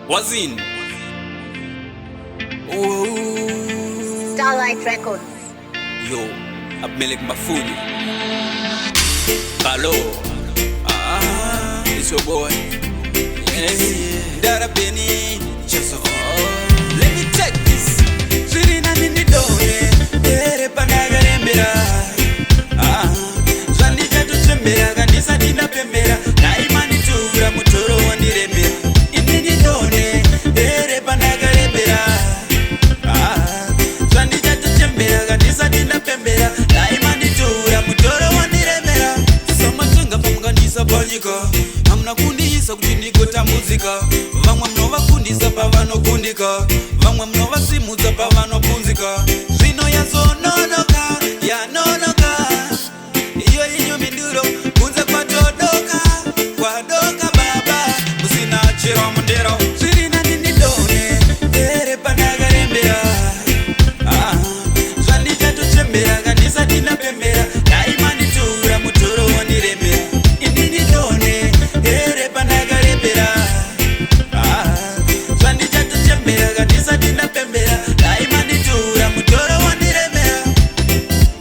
was in. Starlight Records. Yo, Abmelek Mafuni. Hello. It's your boy. Dara Benny. Just let me take this. Sirina nini dole. Ere panaga lembera. Zandika tuchembera. Gandisa dina pembera. Na imani tura mutoro wandirembera. Inini dole. Ere panaga lembera. Zandika tuchembera. Gandisa dina pembera. Na imani tura mutoro wandirembera. Soma chunga pamgandisa banyika. Hamna kundisa kutindikota muzika. Vamwe mnovakundisa pavanokundika. Vamwe mnovasimudza pavanopunzika. Zvino yazononoka, yanonoka. Iyo inyuminduro kunze kwatodoka. Kwadoka baba, musina chero mundero. Zvirina nindidone, ere panagarembera. Zvandika tochembera, kandisa dina pembera. Daima nditura mutoro wandirembera. Indidone, ere panagarembera. Zvandika tochembera, kandisa dina pembera. Daima nditura mutoro wandirembera.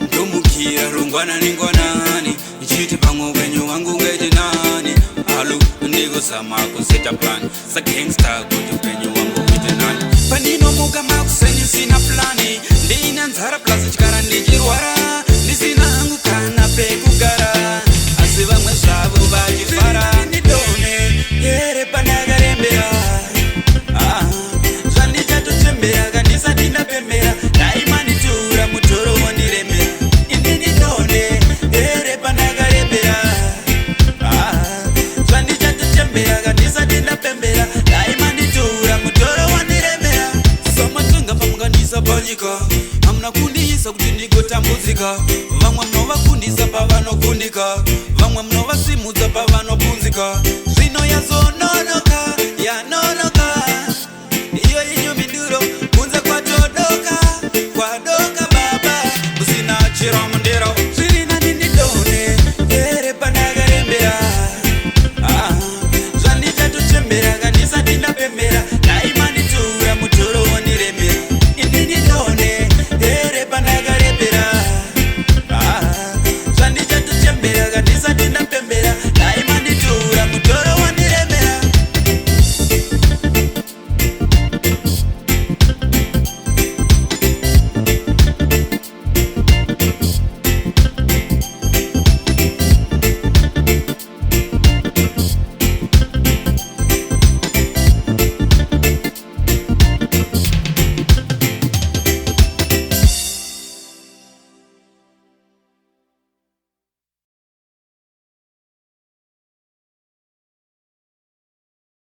Ndomukira rungwana ningwanani. Ichiti pamwe upenyu wangu ungaite nani. Halu ndikuzama kuseta plan. Sa gangsta kuti upenyu wangu uite nani. Pandinomuka makuseni sina plani. Ndina nzara plus chikara ndichirwara. Ndisina hangu kana pekugara. Asi vamwe zvavo vachifara. Ndidone ere panagarembera. Zvandika tochembera kandisa dina pembera. Daima nditura mutoro wandirembera. Indidone ere panagarembera. Zvandika tochembera kandisa dina pembera. Daima nditura mutoro wandirembera. Samatunga pamungandisa panyika. Hamna kundisa kuti ndikotambudzika. Vamwe mnovakundisa pavanokundika. Vamwe mnovasimudza pavanopunzika. Zvino yazononoka, yanonoka. Iyo inyuminduro kunze kwatodoka. Kwadoka baba, musina chero mundero. Zvirina nindidone, ere panagarembera. Zvandika tochembera.